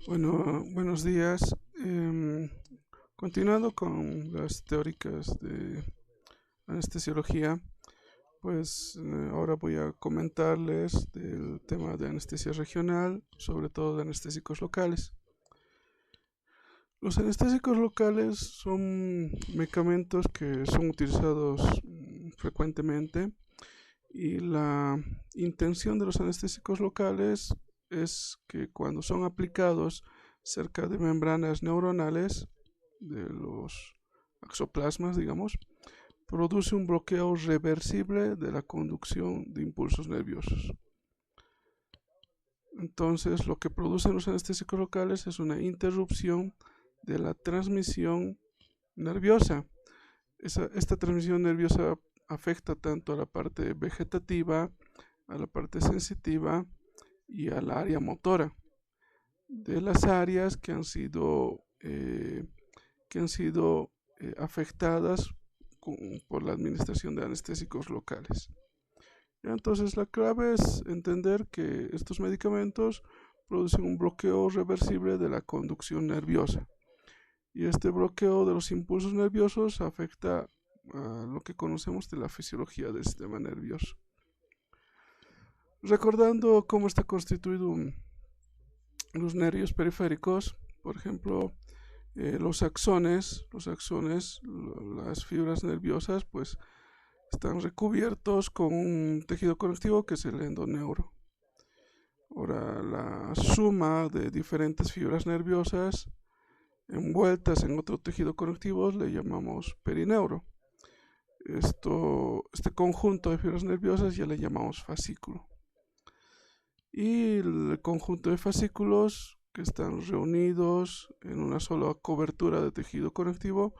Bueno, buenos días. Continuando con las teóricas de anestesiología, pues ahora voy a comentarles del tema de anestesia regional, sobre todo de anestésicos locales. Los anestésicos locales son medicamentos que son utilizados frecuentemente, y la intención de los anestésicos locales es que cuando son aplicados cerca de membranas neuronales de los axoplasmas, digamos, produce un bloqueo reversible de la conducción de impulsos nerviosos. Entonces, lo que producen los anestésicos locales es una interrupción de la transmisión nerviosa. Esta transmisión nerviosa afecta tanto a la parte vegetativa, a la parte sensitiva y al área motora de las áreas que han sido afectadas por la administración de anestésicos locales. Entonces, la clave es entender que estos medicamentos producen un bloqueo reversible de la conducción nerviosa, y este bloqueo de los impulsos nerviosos afecta a lo que conocemos de la fisiología del sistema nervioso. Recordando cómo está constituido los nervios periféricos, por ejemplo, los axones, las fibras nerviosas, pues están recubiertos con un tejido conectivo que es el endoneuro. Ahora, la suma de diferentes fibras nerviosas envueltas en otro tejido conectivo le llamamos perineuro. Este conjunto de fibras nerviosas ya le llamamos fascículo. Y el conjunto de fascículos que están reunidos en una sola cobertura de tejido conectivo,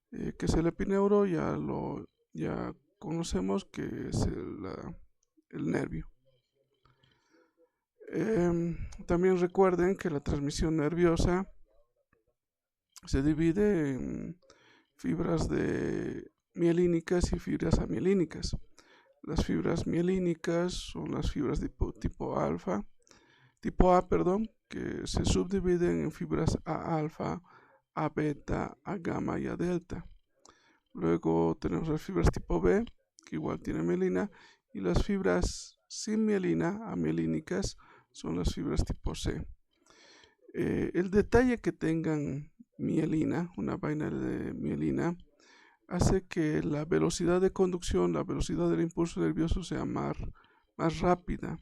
que es el epineuro, ya conocemos que es el nervio. También recuerden que la transmisión nerviosa se divide en fibras mielínicas y fibras amielínicas. Las fibras mielínicas son las fibras tipo A, que se subdividen en fibras A alfa, A beta, A gamma y A delta. Luego tenemos las fibras tipo B, que igual tienen mielina, y las fibras sin mielina, amielínicas, son las fibras tipo C. El detalle que tengan mielina, una vaina de mielina, hace que la velocidad de conducción, la velocidad del impulso nervioso sea más rápida.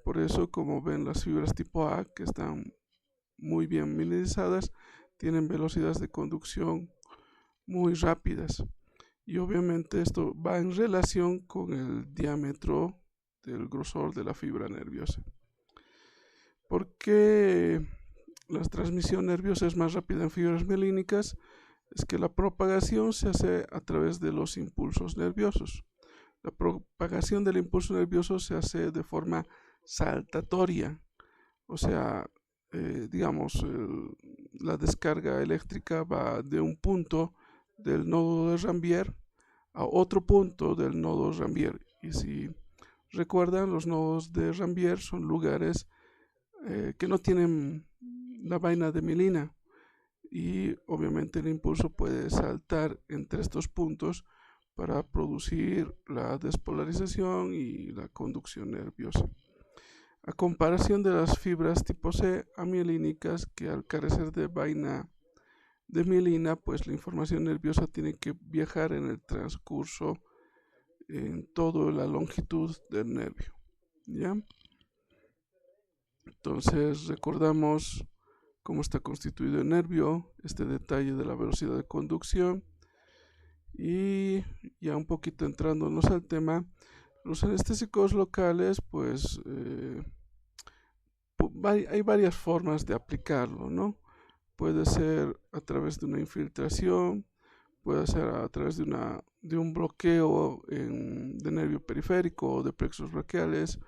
Por eso, como ven, las fibras tipo A, que están muy bien mielinizadas, tienen velocidades de conducción muy rápidas. Y obviamente esto va en relación con el diámetro del grosor de la fibra nerviosa. ¿Por qué la transmisión nerviosa es más rápida en fibras mielínicas? Es que la propagación se hace a través de los impulsos nerviosos. La propagación del impulso nervioso se hace de forma saltatoria, o sea, la descarga eléctrica va de un punto del nodo de Rambier a otro punto del nodo Rambier. Y si recuerdan, los nodos de Rambier son lugares que no tienen la vaina de mielina, y obviamente el impulso puede saltar entre estos puntos para producir la despolarización y la conducción nerviosa. A comparación de las fibras tipo C amielínicas, que al carecer de vaina de mielina, pues la información nerviosa tiene que viajar en el transcurso en toda la longitud del nervio, ¿ya? Entonces recordamos cómo está constituido el nervio, este detalle de la velocidad de conducción, y ya un poquito entrándonos al tema, los anestésicos locales, pues hay varias formas de aplicarlo, ¿no? Puede ser a través de una infiltración, puede ser a través de un bloqueo de nervio periférico o de plexos braquiales,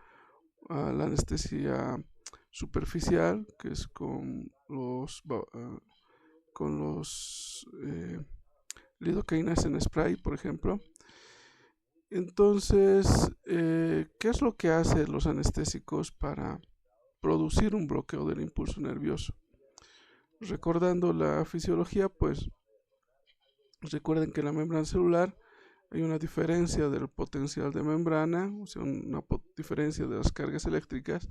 la anestesia superficial, que es con los lidocaínas en spray, por ejemplo. Entonces, ¿qué es lo que hacen los anestésicos para producir un bloqueo del impulso nervioso. Recordando la fisiología, pues recuerden que en la membrana celular hay una diferencia del potencial de membrana, o sea, una diferencia de las cargas eléctricas,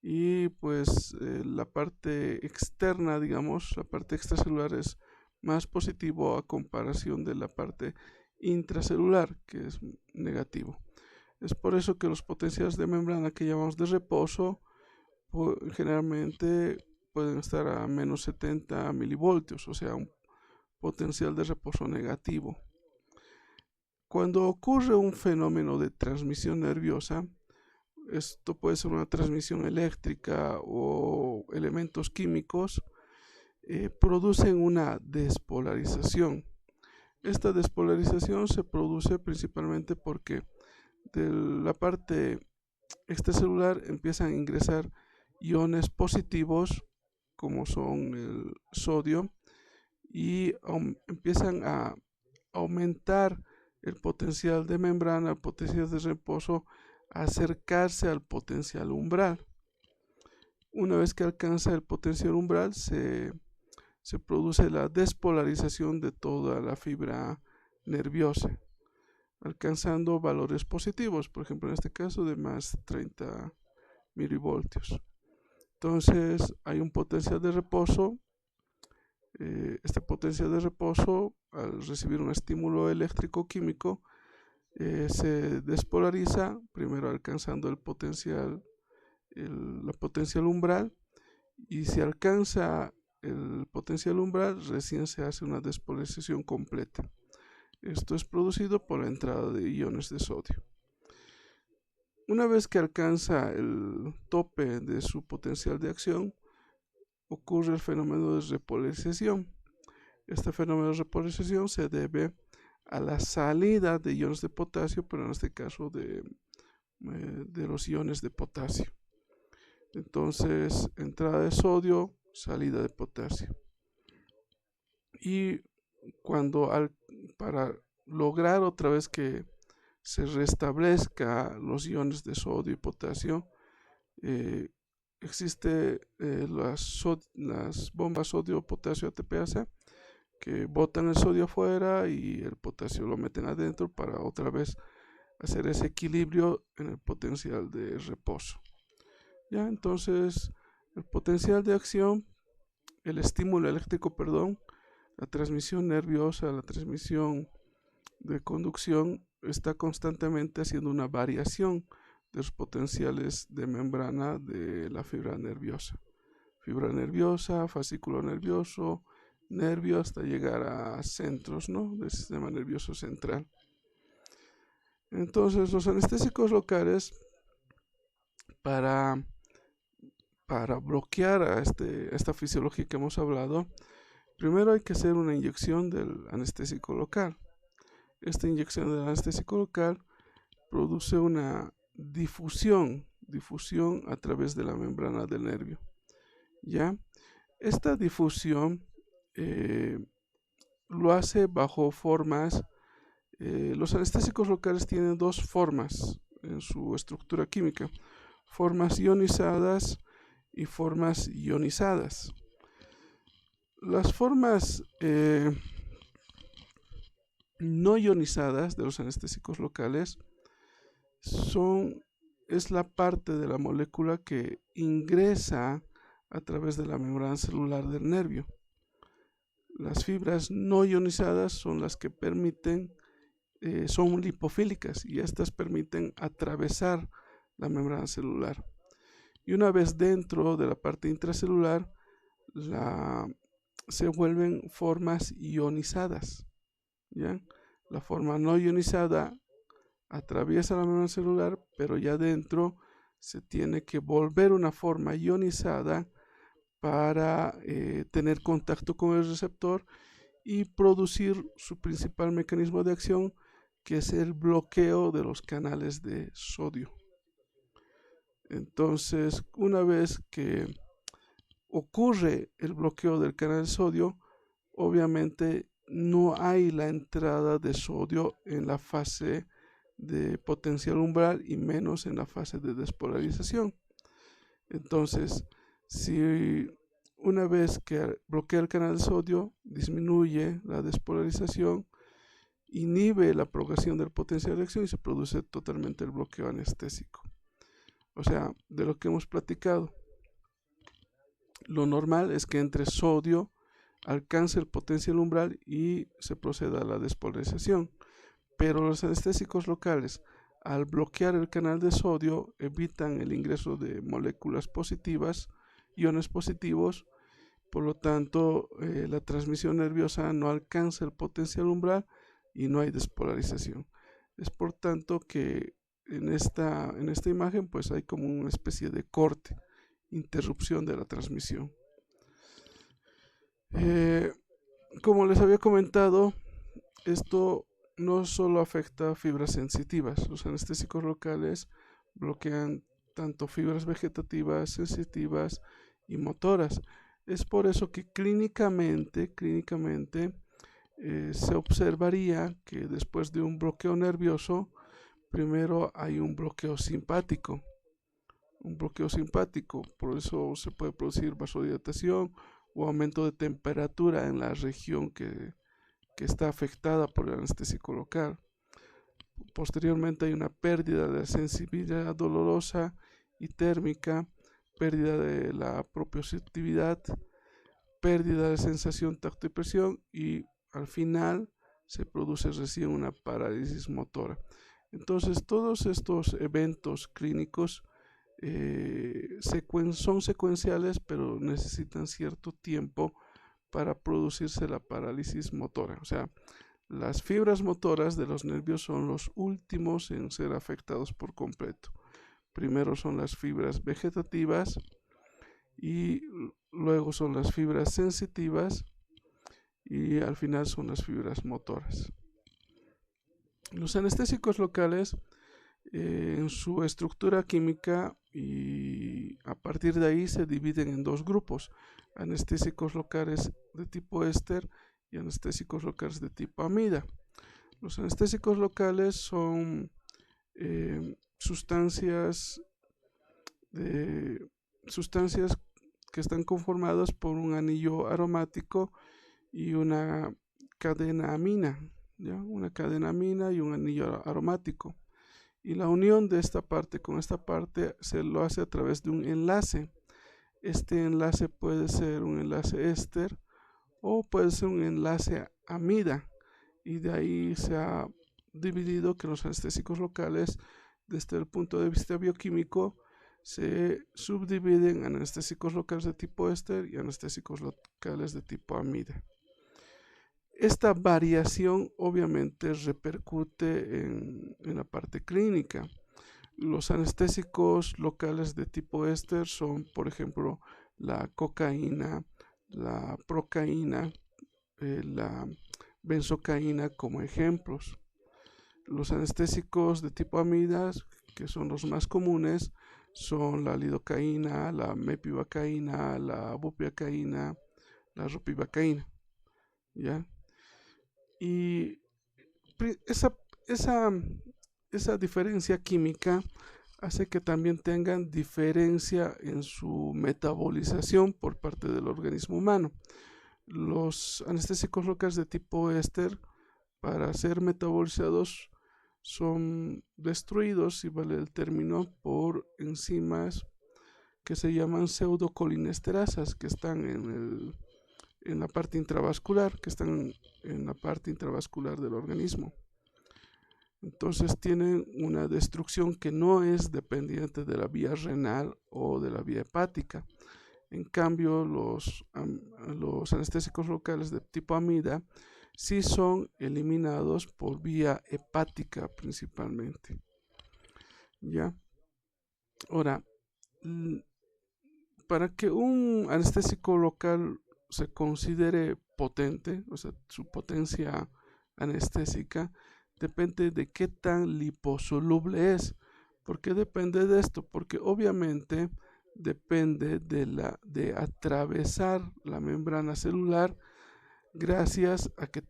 y pues la parte externa, digamos, la parte extracelular es más positivo a comparación de la parte intracelular, que es negativo. Es por eso que los potenciales de membrana que llamamos de reposo generalmente pueden estar a menos 70 milivoltios, o sea, un potencial de reposo negativo. Cuando ocurre un fenómeno de transmisión nerviosa, esto puede ser una transmisión eléctrica o elementos químicos, producen una despolarización. Esta despolarización se produce principalmente porque de la parte extracelular empiezan a ingresar iones positivos, como son el sodio, y empiezan a aumentar el potencial de membrana, el potencial de reposo, a acercarse al potencial umbral. Una vez que alcanza el potencial umbral, se produce la despolarización de toda la fibra nerviosa, alcanzando valores positivos, por ejemplo en este caso de más 30 milivoltios. Entonces hay un potencial de reposo. Este potencial de reposo, al recibir un estímulo eléctrico químico, se despolariza, primero alcanzando el potencial, la potencial umbral, y si alcanza el potencial umbral, recién se hace una despolarización completa. Esto es producido por la entrada de iones de sodio. Una vez que alcanza el tope de su potencial de acción, ocurre el fenómeno de repolarización. Este fenómeno de repolarización se debe a la salida de iones de potasio, pero en este caso de los iones de potasio. Entonces, entrada de sodio, salida de potasio. Y para lograr otra vez que se restablezca los iones de sodio y potasio, existe las bombas sodio-potasio ATPase que botan el sodio afuera y el potasio lo meten adentro para otra vez hacer ese equilibrio en el potencial de reposo. Ya, entonces el potencial de acción, el estímulo eléctrico, la transmisión nerviosa, la transmisión de conducción está constantemente haciendo una variación de los potenciales de membrana de la fibra nerviosa, fascículo nervioso, nervio, hasta llegar a centros, ¿no?, del sistema nervioso central. Entonces los anestésicos locales, para bloquear a esta fisiología que hemos hablado, primero hay que hacer una inyección del anestésico local. Esta inyección del anestésico local produce una difusión a través de la membrana del nervio. ¿Ya? Esta difusión lo hace bajo formas. Los anestésicos locales tienen dos formas en su estructura química: formas ionizadas y formas ionizadas. Las formas no ionizadas de los anestésicos locales es la parte de la molécula que ingresa a través de la membrana celular del nervio. Las fibras no ionizadas son las que permiten, son lipofílicas, y estas permiten atravesar la membrana celular. Y una vez dentro de la parte intracelular, se vuelven formas ionizadas. ¿Ya? La forma no ionizada atraviesa la membrana celular, pero ya dentro se tiene que volver una forma ionizada para tener contacto con el receptor y producir su principal mecanismo de acción, que es el bloqueo de los canales de sodio. Entonces, una vez que ocurre el bloqueo del canal de sodio, obviamente no hay la entrada de sodio en la fase de potencial umbral y menos en la fase de despolarización. Entonces, si una vez que bloquea el canal de sodio, disminuye la despolarización, inhibe la propagación del potencial de acción y se produce totalmente el bloqueo anestésico. O sea, de lo que hemos platicado, lo normal es que entre sodio, alcance el potencial umbral y se proceda a la despolarización. Pero los anestésicos locales, al bloquear el canal de sodio, evitan el ingreso de moléculas positivas, iones positivos. Por lo tanto, la transmisión nerviosa no alcanza el potencial umbral y no hay despolarización. Es por tanto que en esta imagen pues hay como una especie de corte, interrupción de la transmisión. Como les había comentado, esto no solo afecta a fibras sensitivas. Los anestésicos locales bloquean tanto fibras vegetativas, sensitivas y motoras. Es por eso que clínicamente se observaría que después de un bloqueo nervioso, primero hay un bloqueo simpático. Por eso se puede producir vasodilatación o aumento de temperatura en la región que está afectada por el anestésico local. Posteriormente hay una pérdida de sensibilidad dolorosa y térmica, pérdida de la propioceptividad, pérdida de sensación tacto y presión y al final se produce recién una parálisis motora. Entonces todos estos eventos clínicos son secuenciales, pero necesitan cierto tiempo para producirse la parálisis motora. O sea, las fibras motoras de los nervios son los últimos en ser afectados por completo. Primero son las fibras vegetativas y luego son las fibras sensitivas y al final son las fibras motoras. Los anestésicos locales en su estructura química y a partir de ahí se dividen en dos grupos: anestésicos locales de tipo éster y anestésicos locales de tipo amida. Los anestésicos locales son sustancias que están conformadas por un anillo aromático y una cadena amina, ¿ya? Una cadena amina y un anillo aromático. Y la unión de esta parte con esta parte se lo hace a través de un enlace. Este enlace puede ser un enlace éster o puede ser un enlace amida, y de ahí se ha dividido que los anestésicos locales, desde el punto de vista bioquímico, se subdividen en anestésicos locales de tipo éster y anestésicos locales de tipo amida. Esta variación obviamente repercute en la parte clínica. Los anestésicos locales de tipo éster son, por ejemplo, la cocaína, la procaína, la benzocaína como ejemplos. Los anestésicos de tipo amidas, que son los más comunes, son la lidocaína, la mepivacaína, la bupivacaína, la ropivacaína, ¿ya? Y esa diferencia química hace que también tengan diferencia en su metabolización por parte del organismo humano. Los anestésicos locales de tipo éster, para ser metabolizados, son destruidos, si vale el término, por enzimas que se llaman pseudocolinesterasas, que están en la parte intravascular, del organismo. Entonces tienen una destrucción que no es dependiente de la vía renal o de la vía hepática. En cambio, los anestésicos locales de tipo amida sí son eliminados por vía hepática principalmente. ¿Ya? Ahora, para que un anestésico local se considere potente, o sea, su potencia anestésica, depende de qué tan liposoluble es. ¿Por qué depende de esto? Porque obviamente depende de atravesar la membrana celular gracias a que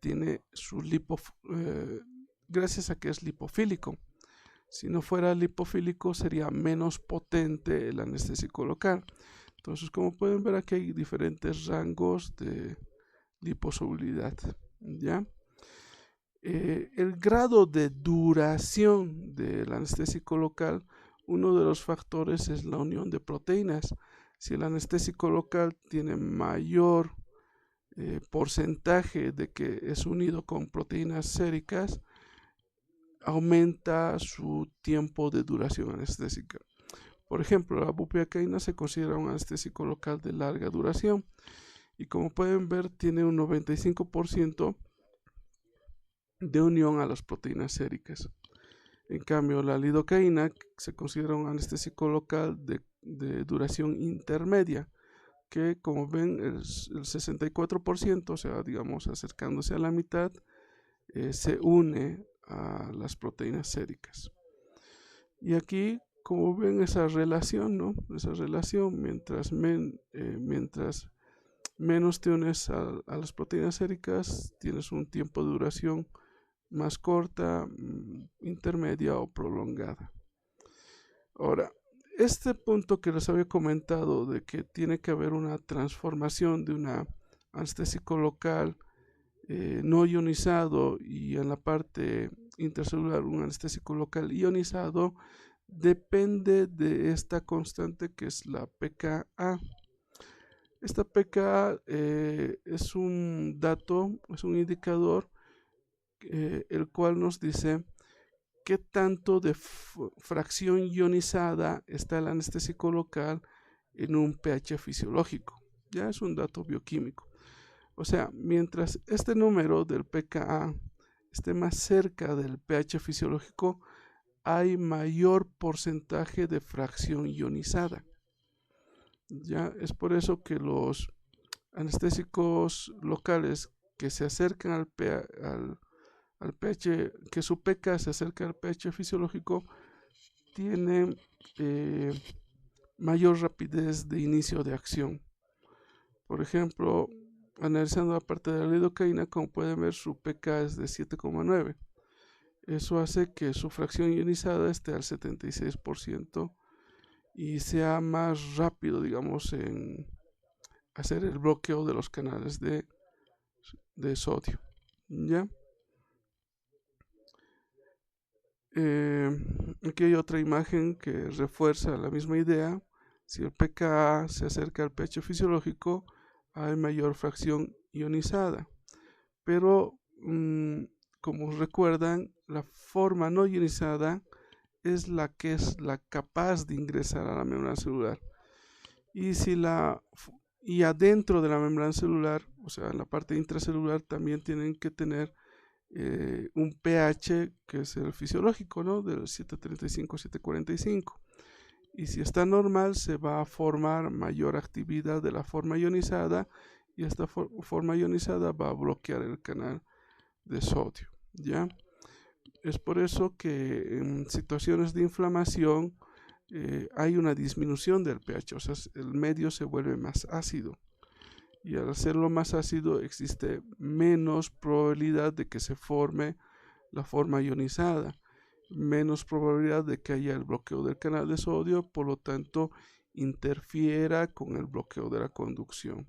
es lipofílico. Si no fuera lipofílico, sería menos potente el anestésico local. Entonces, como pueden ver, aquí hay diferentes rangos de liposolubilidad, ¿ya? El grado de duración del anestésico local, uno de los factores es la unión de proteínas. Si el anestésico local tiene mayor porcentaje de que es unido con proteínas séricas, aumenta su tiempo de duración anestésica. Por ejemplo, la bupivacaína se considera un anestésico local de larga duración y, como pueden ver, tiene un 95% de unión a las proteínas séricas. En cambio, la lidocaína se considera un anestésico local de duración intermedia, que, como ven, el 64%, o sea, digamos, acercándose a la mitad, se une a las proteínas séricas. Y aquí, como ven, esa relación, ¿no? Esa relación, mientras menos te unes a las proteínas séricas, tienes un tiempo de duración más corta, intermedia o prolongada. Ahora, este punto que les había comentado de que tiene que haber una transformación de un anestésico local no ionizado y en la parte intracelular un anestésico local ionizado, depende de esta constante que es la pKa. Esta pKa es un dato, es un indicador el cual nos dice qué tanto de fracción ionizada está el anestésico local en un pH fisiológico. Ya es un dato bioquímico. O sea, mientras este número del pKa esté más cerca del pH fisiológico, hay mayor porcentaje de fracción ionizada. Ya es por eso que los anestésicos locales que se acercan al pH, que su pK se acerca al pH fisiológico, tienen mayor rapidez de inicio de acción. Por ejemplo, analizando la parte de la lidocaína, como pueden ver, su pK es de 7,9. Eso hace que su fracción ionizada esté al 76% y sea más rápido, digamos, en hacer el bloqueo de los canales de sodio. ¿Ya? Aquí hay otra imagen que refuerza la misma idea. Si el pKa se acerca al pH fisiológico, hay mayor fracción ionizada. Pero, como recuerdan, la forma no ionizada es la que es la capaz de ingresar a la membrana celular. Y adentro de la membrana celular, o sea, en la parte intracelular, también tienen que tener un pH que es el fisiológico, ¿no? Del 735-745. Y si está normal, se va a formar mayor actividad de la forma ionizada y esta forma ionizada va a bloquear el canal de sodio, ¿ya? Es por eso que en situaciones de inflamación hay una disminución del pH, o sea, el medio se vuelve más ácido. Y al hacerlo más ácido existe menos probabilidad de que se forme la forma ionizada, menos probabilidad de que haya el bloqueo del canal de sodio, por lo tanto interfiera con el bloqueo de la conducción.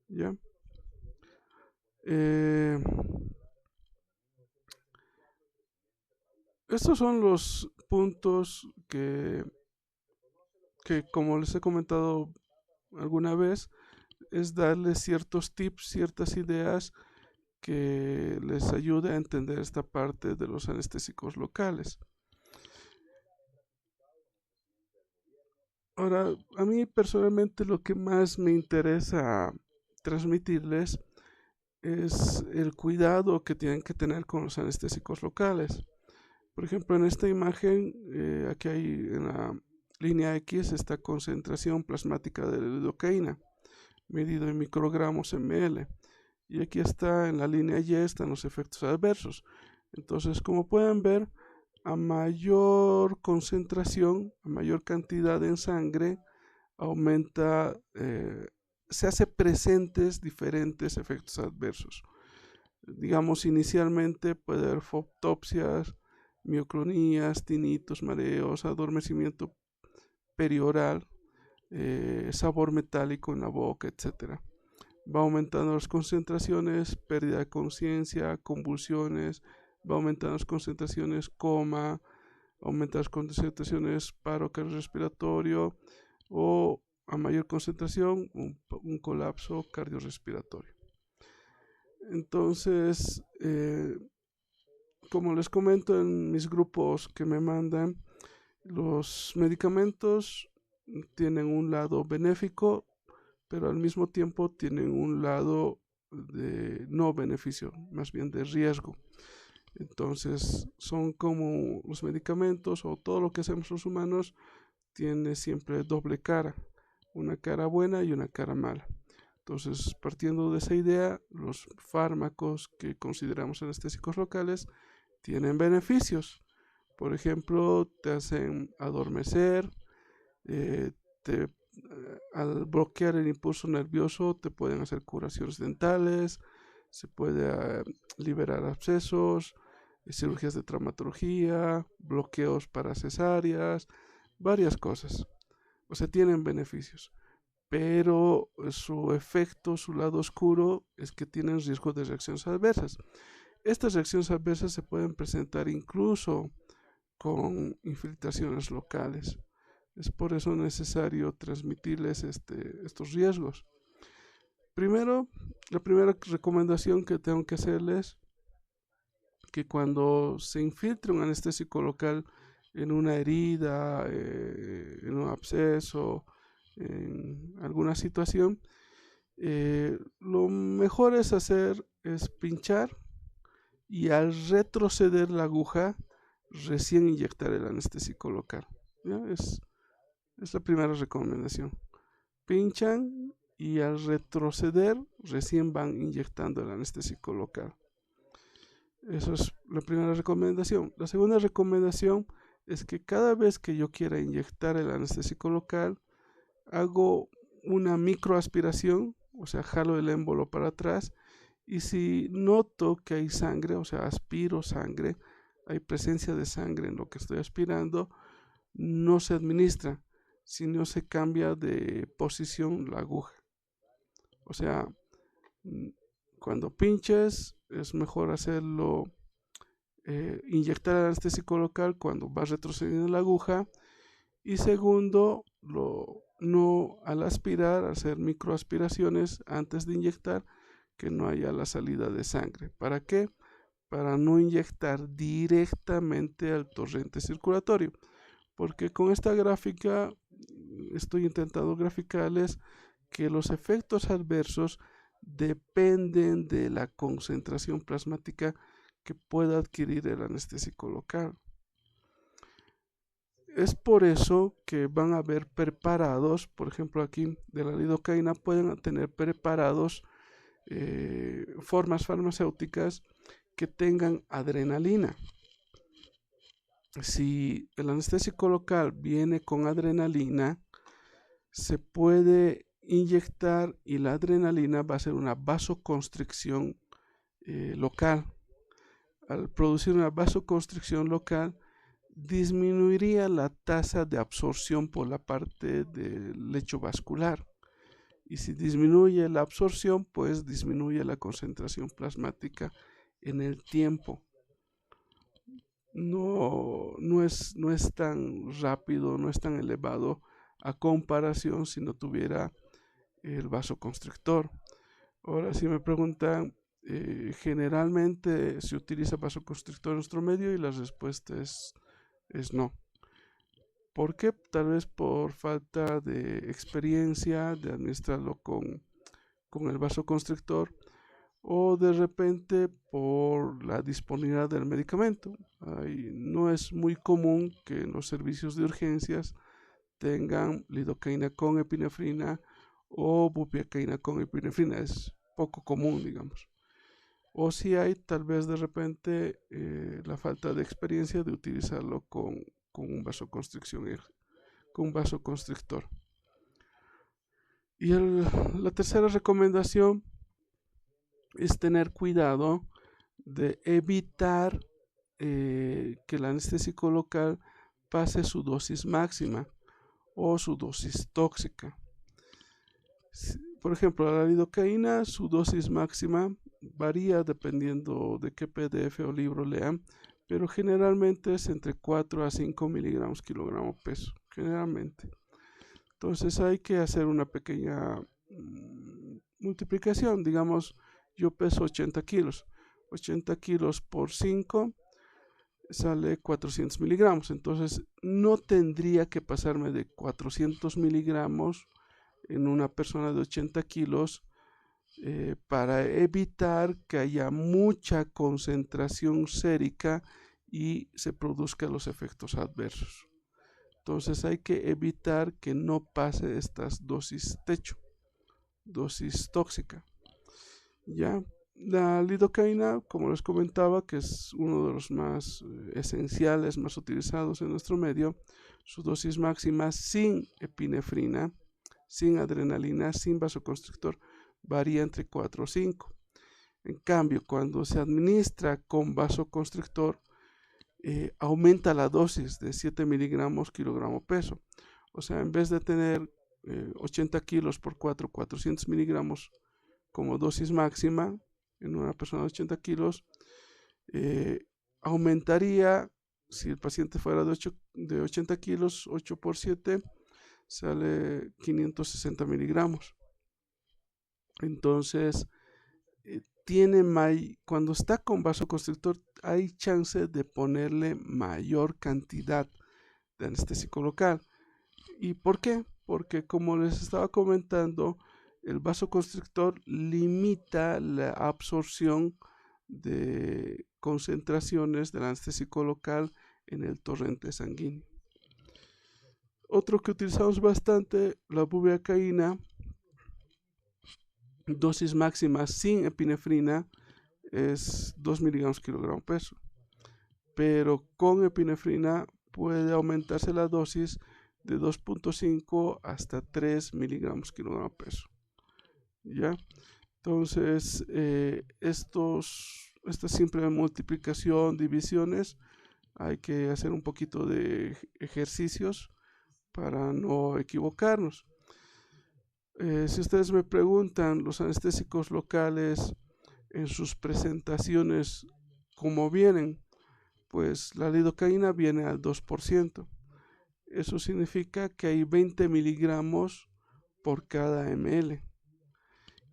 ¿Ya? Estos son los puntos que, como les he comentado alguna vez, es darles ciertos tips, ciertas ideas que les ayude a entender esta parte de los anestésicos locales. Ahora, a mí personalmente lo que más me interesa transmitirles es el cuidado que tienen que tener con los anestésicos locales. Por ejemplo, en esta imagen, aquí hay en la línea X esta concentración plasmática de lidocaína, medido en microgramos ml. Y aquí está en la línea Y, están los efectos adversos. Entonces, como pueden ver, a mayor concentración, a mayor cantidad en sangre, aumenta, se hace presentes diferentes efectos adversos. Digamos, inicialmente puede haber fotopsias, mioclonías, tinitos, mareos, adormecimiento perioral, sabor metálico en la boca, etc. Va aumentando las concentraciones, pérdida de conciencia, convulsiones, va aumentando las concentraciones, coma, aumenta las concentraciones, paro cardiorrespiratorio o a mayor concentración, un colapso cardiorrespiratorio. Entonces, como les comento en mis grupos que me mandan, los medicamentos tienen un lado benéfico, pero al mismo tiempo tienen un lado de no beneficio, más bien de riesgo. Entonces, son como los medicamentos o todo lo que hacemos los humanos tiene siempre doble cara, una cara buena y una cara mala. Entonces, partiendo de esa idea, los fármacos que consideramos anestésicos locales tienen beneficios. Por ejemplo, te hacen adormecer, al bloquear el impulso nervioso te pueden hacer curaciones dentales, se puede liberar abscesos, cirugías de traumatología, bloqueos para cesáreas, varias cosas. O sea, tienen beneficios, pero su efecto, su lado oscuro, es que tienen riesgo de reacciones adversas. Estas reacciones adversas se pueden presentar incluso con infiltraciones locales. Es por eso necesario transmitirles estos riesgos. Primero, la primera recomendación que tengo que hacerles, que cuando se infiltre un anestésico local en una herida, en un absceso, en alguna situación, lo mejor es pinchar y al retroceder la aguja, recién inyectar el anestésico local. ¿Ya? Es la primera recomendación. Pinchan y al retroceder recién van inyectando el anestésico local. Eso es la primera recomendación. La segunda recomendación es que cada vez que yo quiera inyectar el anestésico local, hago una microaspiración, o sea, jalo el émbolo para atrás, y si noto que hay sangre, o sea, aspiro sangre, hay presencia de sangre en lo que estoy aspirando, no se administra, sino se cambia de posición la aguja. O sea, cuando pinches es mejor hacerlo, inyectar el anestésico local cuando va retrocediendo la aguja, y segundo, no al aspirar, hacer microaspiraciones antes de inyectar, que no haya la salida de sangre. ¿Para qué? Para no inyectar directamente al torrente circulatorio, porque con esta gráfica estoy intentando graficarles que los efectos adversos dependen de la concentración plasmática que pueda adquirir el anestésico local. Es por eso que van a haber preparados, por ejemplo aquí de la lidocaína, pueden tener preparados formas farmacéuticas que tengan adrenalina. Si el anestésico local viene con adrenalina, se puede inyectar y la adrenalina va a ser una vasoconstricción local. Al producir una vasoconstricción local, disminuiría la tasa de absorción por la parte del lecho vascular. Y si disminuye la absorción, pues disminuye la concentración plasmática en el tiempo. No es tan rápido, no es tan elevado a comparación si no tuviera el vasoconstrictor. Ahora, si me preguntan, generalmente se utiliza vasoconstrictor en nuestro medio, y la respuesta es no. ¿Por qué? Tal vez por falta de experiencia de administrarlo con el vasoconstrictor, o de repente por la disponibilidad del medicamento. No es muy común que en los servicios de urgencias tengan lidocaína con epinefrina o bupivacaína con epinefrina. Es poco común, digamos. O si hay, tal vez de repente la falta de experiencia de utilizarlo con un vasoconstrictor. Y la tercera recomendación es tener cuidado de evitar que el anestésico local pase su dosis máxima o su dosis tóxica. Por ejemplo, la lidocaína, su dosis máxima varía dependiendo de qué PDF o libro lean, pero generalmente es entre 4 a 5 miligramos kilogramo peso, generalmente. Entonces hay que hacer una pequeña multiplicación. Digamos, yo peso 80 kilos. 80 kilos por 5 sale 400 miligramos. Entonces no tendría que pasarme de 400 miligramos en una persona de 80 kilos para evitar que haya mucha concentración sérica y se produzcan los efectos adversos. Entonces hay que evitar que no pase estas dosis techo, dosis tóxica. Ya, la lidocaína, como les comentaba, que es uno de los más esenciales, más utilizados en nuestro medio, su dosis máxima sin epinefrina, sin adrenalina, sin vasoconstrictor, varía entre 4 o 5. En cambio, cuando se administra con vasoconstrictor, aumenta la dosis de 7 miligramos kilogramo peso. O sea, en vez de tener 80 kilos por 400 miligramos como dosis máxima en una persona de 80 kilos, aumentaría, si el paciente fuera de 80 kilos, 8 por 7, sale 560 miligramos. Entonces, cuando está con vasoconstrictor, hay chance de ponerle mayor cantidad de anestésico local. ¿Y por qué? Porque, como les estaba comentando, el vasoconstrictor limita la absorción de concentraciones del anestésico local en el torrente sanguíneo. Otro que utilizamos bastante, la bupivacaína, dosis máxima sin epinefrina es 2 miligramos kilogramo peso, pero con epinefrina puede aumentarse la dosis de 2.5 hasta 3 miligramos kilogramo peso. ¿Ya? Entonces, esta simple multiplicación, divisiones, hay que hacer un poquito de ejercicios para no equivocarnos. Si ustedes me preguntan, los anestésicos locales en sus presentaciones, ¿cómo vienen? Pues la lidocaína viene al 2%. Eso significa que hay 20 miligramos por cada ml.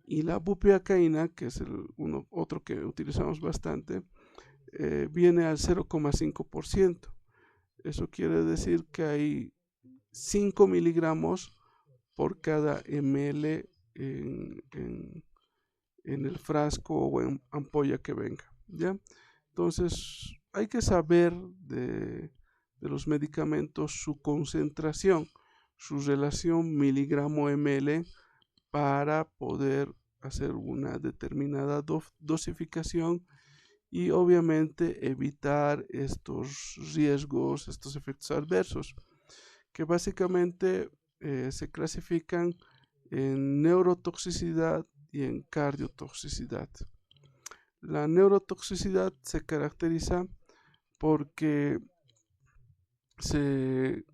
Y la bupivacaína, que es otro que utilizamos bastante, viene al 0,5%. Eso quiere decir que hay 5 miligramos por cada ml en el frasco o en ampolla que venga, ¿ya? Entonces hay que saber de los medicamentos su concentración, su relación miligramo-ml para poder hacer una determinada dosificación y obviamente evitar estos riesgos, estos efectos adversos, que básicamente se clasifican en neurotoxicidad y en cardiotoxicidad. La neurotoxicidad se caracteriza porque se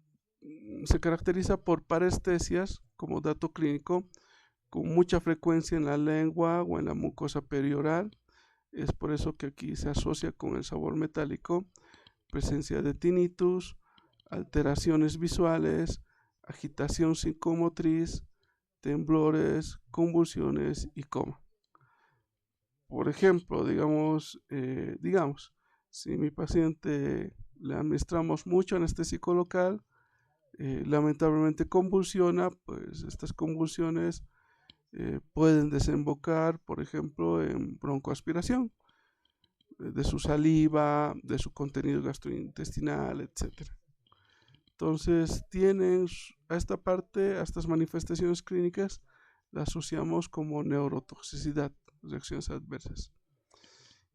caracteriza por parestesias como dato clínico con mucha frecuencia en la lengua o en la mucosa perioral. Es por eso que aquí se asocia con el sabor metálico, presencia de tinnitus, alteraciones visuales, agitación psicomotriz, temblores, convulsiones y coma. Por ejemplo, digamos, si mi paciente le administramos mucho anestésico local, lamentablemente convulsiona, pues estas convulsiones pueden desembocar, por ejemplo, en broncoaspiración de su saliva, de su contenido gastrointestinal, etc. Entonces, tienen a esta parte, a estas manifestaciones clínicas, las asociamos como neurotoxicidad, reacciones adversas.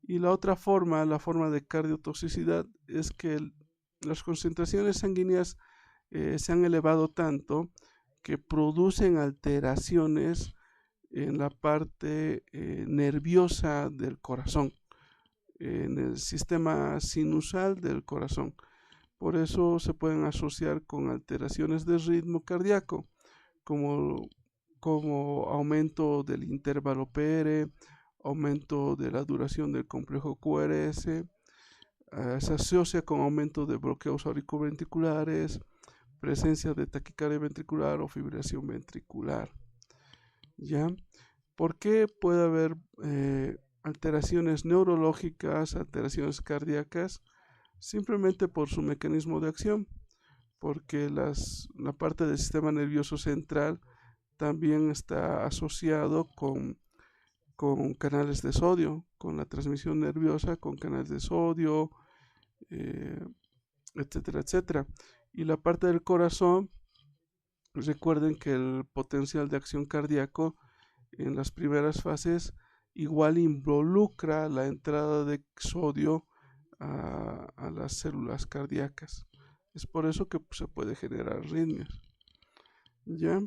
Y la otra forma, la forma de cardiotoxicidad, es que las concentraciones sanguíneas se han elevado tanto que producen alteraciones en la parte nerviosa del corazón. en el sistema sinusal del corazón. Por eso se pueden asociar con alteraciones de ritmo cardíaco, como aumento del intervalo PR, aumento de la duración del complejo QRS, se asocia con aumento de bloqueos auriculoventriculares, presencia de taquicardia ventricular o fibrilación ventricular. ¿Ya? ¿Por qué puede haber alteraciones neurológicas, alteraciones cardíacas? Simplemente por su mecanismo de acción, porque la parte del sistema nervioso central también está asociado con canales de sodio, con la transmisión nerviosa, con canales de sodio, etcétera, etcétera. Y la parte del corazón, recuerden que el potencial de acción cardíaco en las primeras fases igual involucra la entrada de sodio a las células cardíacas. Es por eso que se puede generar arritmias. ¿Ya?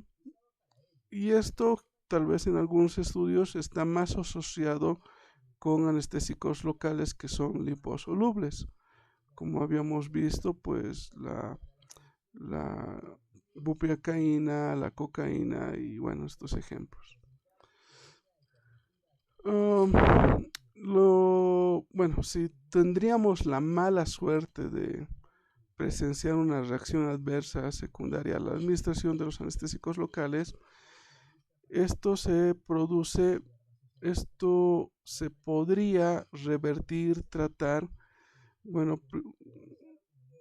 Y esto tal vez en algunos estudios está más asociado con anestésicos locales que son liposolubles. Como habíamos visto, pues la bupivacaína, la cocaína y bueno, estos ejemplos. Bueno, si tendríamos la mala suerte de presenciar una reacción adversa secundaria a la administración de los anestésicos locales, esto se podría revertir, tratar, bueno,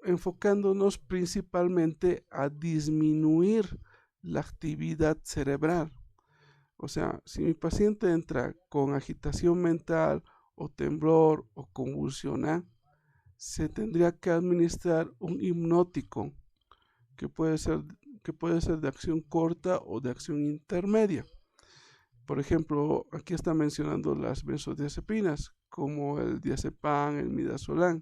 enfocándonos principalmente a disminuir la actividad cerebral. O sea, si mi paciente entra con agitación mental o temblor o convulsiona, se tendría que administrar un hipnótico que puede ser de acción corta o de acción intermedia. Por ejemplo, aquí está mencionando las benzodiazepinas, como el diazepam, el midazolam,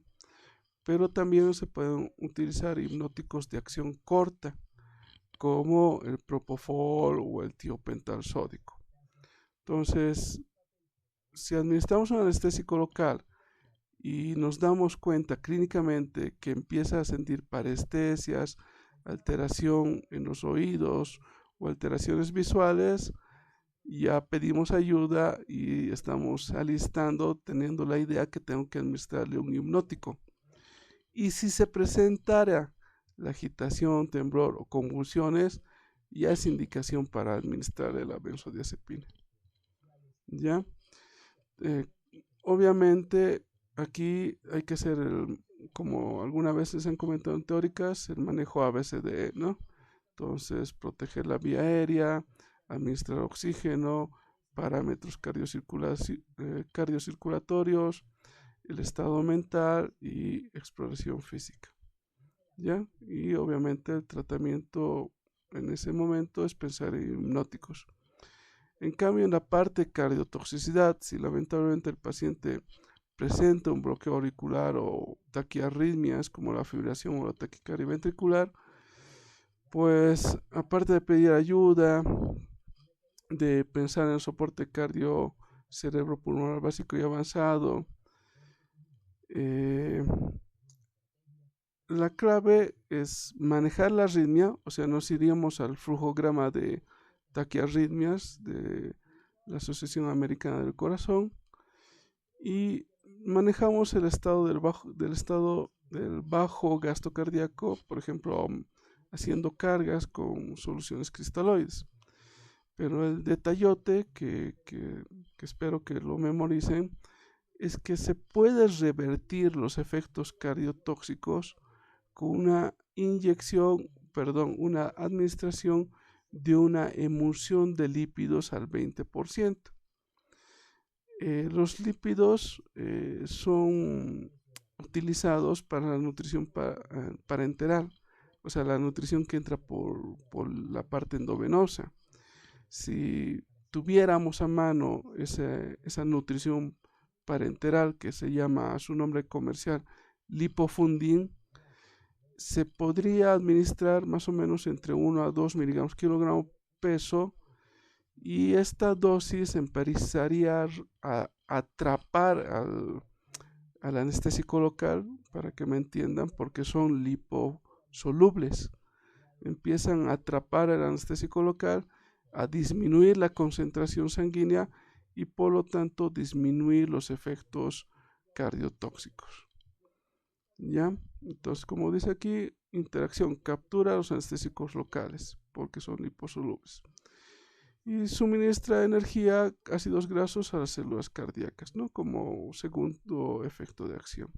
pero también se pueden utilizar hipnóticos de acción corta, como el propofol o el tiopental sódico. Entonces, si administramos un anestésico local y nos damos cuenta clínicamente que empieza a sentir parestesias, alteración en los oídos o alteraciones visuales, ya pedimos ayuda y estamos alistando, teniendo la idea que tengo que administrarle un hipnótico. Y si se presentara la agitación, temblor o convulsiones, ya es indicación para administrarle la benzodiazepina. ¿Ya? Obviamente aquí hay que hacer, como algunas veces han comentado en teóricas, el manejo ABCDE, ¿no? Entonces, proteger la vía aérea, administrar oxígeno, parámetros cardiocirculatorios, el estado mental y exploración física. ¿Ya? Y obviamente el tratamiento en ese momento es pensar en hipnóticos. En cambio, en la parte cardiotoxicidad, si lamentablemente el paciente presenta un bloqueo auricular o taquiarritmias como la fibrilación o la taquicardia ventricular, pues aparte de pedir ayuda, de pensar en el soporte cardio cerebropulmonar básico y avanzado, la clave es manejar la arritmia, o sea, nos iríamos al flujograma de taquiarritmias de la Asociación Americana del Corazón y manejamos el estado del bajo gasto cardíaco, por ejemplo, haciendo cargas con soluciones cristaloides. Pero el detallote que espero que lo memoricen es que se puede revertir los efectos cardiotóxicos con una una administración de una emulsión de lípidos al 20%. Los lípidos son utilizados para la nutrición parenteral, o sea, la nutrición que entra por la parte endovenosa. Si tuviéramos a mano esa nutrición parenteral que se llama a su nombre comercial Lipofundin, se podría administrar más o menos entre 1 a 2 miligramos kilogramo peso y esta dosis empezaría a atrapar al anestésico local, para que me entiendan, porque son liposolubles. Empiezan a atrapar el anestésico local, a disminuir la concentración sanguínea y por lo tanto disminuir los efectos cardiotóxicos. ¿Ya? Entonces, como dice aquí, interacción captura los anestésicos locales porque son liposolubles y suministra energía, ácidos grasos a las células cardíacas, ¿no? Como segundo efecto de acción.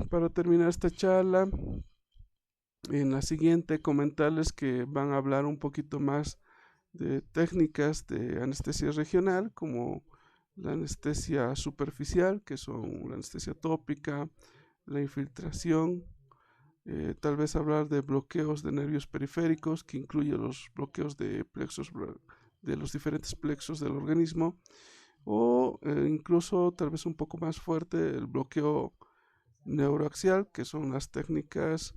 Para terminar esta charla, en la siguiente comentarles que van a hablar un poquito más de técnicas de anestesia regional, como la anestesia superficial, que son la anestesia tópica, la infiltración, tal vez hablar de bloqueos de nervios periféricos, que incluye los bloqueos de plexos, de los diferentes plexos del organismo, o incluso tal vez un poco más fuerte el bloqueo neuroaxial, que son las técnicas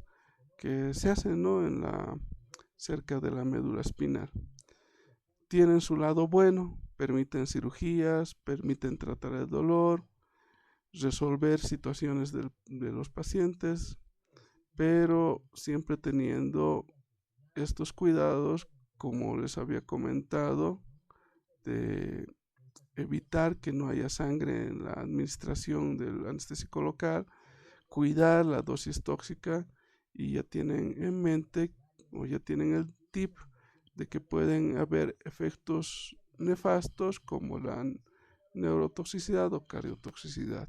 que se hacen, ¿no?, cerca de la médula espinal. Tienen su lado bueno, permiten cirugías, permiten tratar el dolor, resolver situaciones de los pacientes, pero siempre teniendo estos cuidados, como les había comentado, de evitar que no haya sangre en la administración del anestésico local, cuidar la dosis tóxica, y ya tienen en mente o ya tienen el tip de que pueden haber efectos nefastos como la neurotoxicidad o cardiotoxicidad.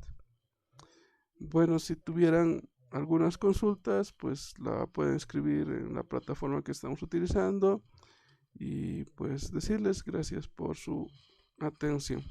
Bueno, si tuvieran algunas consultas, pues la pueden escribir en la plataforma que estamos utilizando, y pues decirles gracias por su atención.